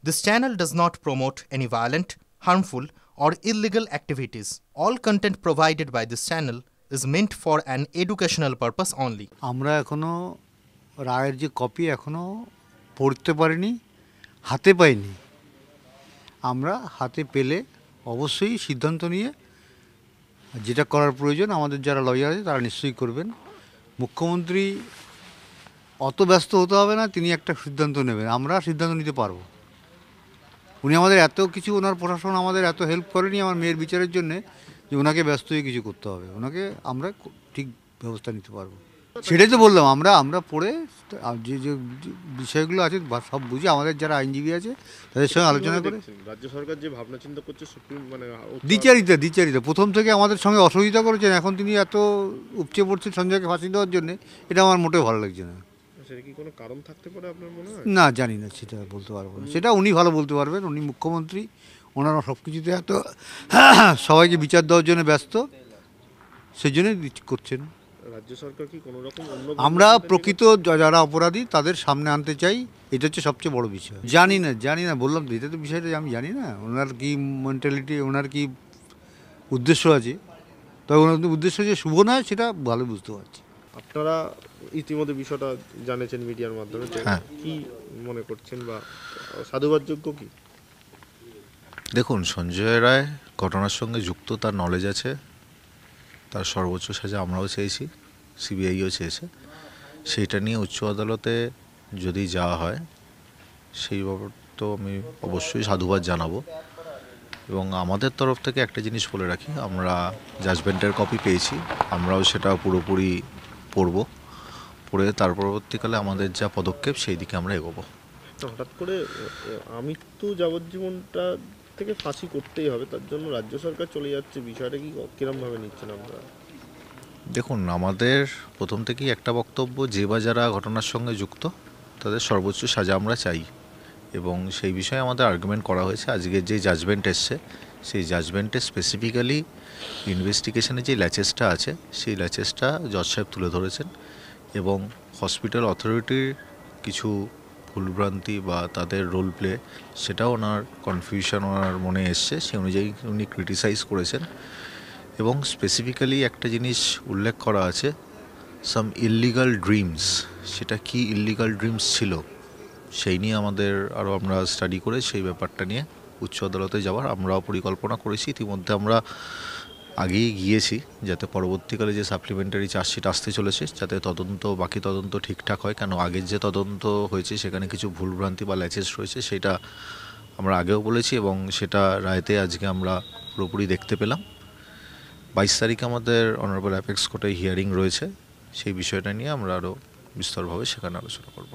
This channel does not promote any violent, harmful, or illegal activities. All content provided by this channel is meant for an educational purpose only. আমরা এখনো রায়ের যে copy এখনো পড়তে পারিনি, হাতে পাইনি। আমরা হাতে পেলে অবশ্যই সিদ্ধান্ত নিয়ে যেটা করার প্রয়োজন আমাদের যারা লয়ার আছে তারা নিশ্চয়ই করবেন। মুখ্যমন্ত্রী অত ব্যস্ত হতে হবে না, তিনি একটা সিদ্ধান্ত নেবেন, আমরা সিদ্ধান্ত নিতে পারবো। উনি আমাদের এত কিছু, ওনার প্রশাসন আমাদের এত হেল্প করেনি আমার মেয়ের বিচারের জন্যে যে ওনাকে ব্যস্ত হয়ে কিছু করতে হবে। ওনাকে আমরা ঠিক ব্যবস্থা নিতে পারবো, সেটাই তো বললাম। আমরা পড়ে যে যে বিষয়গুলো আছে সব বুঝি, আমাদের যারা আইনজীবী আছে তাদের সঙ্গে আলোচনা করে রাজ্য সরকার যে ভাবনা চিন্তা করছে সুপ্রিম দ্বিচারিতা প্রথম থেকে আমাদের সঙ্গে অসহযোগিতা করেছেন। এখন তিনি এত উপচে পড়ছেন সঞ্জয়কে ফাঁসি দেওয়ার জন্যে, এটা আমার মোটেও ভালো লাগছে না। সেটা কি কোনো কারণ থাকতে পারে আপনার মনে হয়? না, জানি না, সেটা বলতে পারবো না, সেটা উনি ভালো বলতে পারবেন। উনি মুখ্যমন্ত্রী, ওনারা সব কিছুতে এত সবাইকে বিচার দেওয়ার জন্য ব্যস্ত, সেই জন্যই করছেন। রাজ্য সরকার কি কোনো রকম আমরা প্রকৃত যারা অপরাধী তাদের সামনে আনতে চাই, এটা হচ্ছে সবচেয়ে বড় বিষয়। জানি না বললাম তো, এটা তো বিষয়টা আমি জানি না ওনার কি মেন্টালিটি, ওনার কি উদ্দেশ্য আছে। তবে ওনার উদ্দেশ্য যে শুভ নয় সেটা ভালো বুঝতে পারছি। আপনারা ইতিমধ্যে বিষয়টা জানেছেন মিডিয়ার মাধ্যমে, কি মনে করছেন বা সাধুবাদযোগ্য কি? দেখুন, সঞ্জয় রায় ঘটনার সঙ্গে যুক্ত, তার নলেজ আছে, তার সর্বোচ্চ সাজা আমরাও চেয়েছি, সিবিআইও চেয়েছে। সেইটা নিয়ে উচ্চ আদালতে যদি যাওয়া হয় সেই ব্যাপার তো আমি অবশ্যই সাধুবাদ জানাবো। এবং আমাদের তরফ থেকে একটা জিনিস বলে রাখি, আমরা জাজমেন্টের কপি পেয়েছি, আমরাও সেটা পুরোপুরি পড়ে তার পরবর্তীকালে আমাদের যা পদক্ষেপ সেই দিকে আমরা এগোবো। হঠাৎ করে আমৃত্যু যাবজ্জীবনটা থেকে ফাঁসি করতেই হবে, তার জন্য রাজ্য সরকার চলে যাচ্ছে, বিষয়টা কি কিরমভাবে নিচ্ছেন আপনারা? দেখুন, আমাদের প্রথম থেকেই একটা বক্তব্য, যে বা যারা ঘটনার সঙ্গে যুক্ত তাদের সর্বোচ্চ সাজা আমরা চাই, এবং সেই বিষয়ে আমাদের আর্গুমেন্ট করা হয়েছে। আজকের যে জাজমেন্ট এসছে সেই জাজমেন্টে স্পেসিফিক্যালি ইনভেস্টিগেশনে যে ল্যাচেসটা আছে সেই ল্যাচেসটা জজ সাহেব তুলে ধরেছেন, এবং হসপিটাল অথরিটির কিছু ভুলভ্রান্তি বা তাদের রোল প্লে, সেটাও ওনার কনফিউশন ওনার মনে এসছে, সেই অনুযায়ী উনি ক্রিটিসাইজ করেছেন। এবং স্পেসিফিক্যালি একটা জিনিস উল্লেখ করা আছে, সাম ইল্লিগাল ড্রিমস, সেটা কি ইল্লিগাল ড্রিমস ছিল সেই নিয়ে আমাদের আরও আমরা স্টাডি করে সেই ব্যাপারটা নিয়ে উচ্চ আদালতে যাওয়ার আমরাও পরিকল্পনা করেছি। ইতিমধ্যে আমরা আগেই গিয়েছি, যাতে পরবর্তীকালে যে সাপ্লিমেন্টারি চার্জশিট আসতে চলেছে যাতে বাকি তদন্ত ঠিকঠাক হয়। কেন আগের যে তদন্ত হয়েছে সেখানে কিছু ভুলভ্রান্তি বা ল্যাচেস রয়েছে, সেটা আমরা আগেও বলেছি, এবং সেটা রায়তে আজকে আমরা পুরোপুরি দেখতে পেলাম। 22 তারিখে আমাদের অনারেবল অ্যাপেক্স কোর্টে হিয়ারিং রয়েছে, সেই বিষয়টা নিয়ে আমরা আরও বিস্তরভাবে সেখানে আলোচনা করব।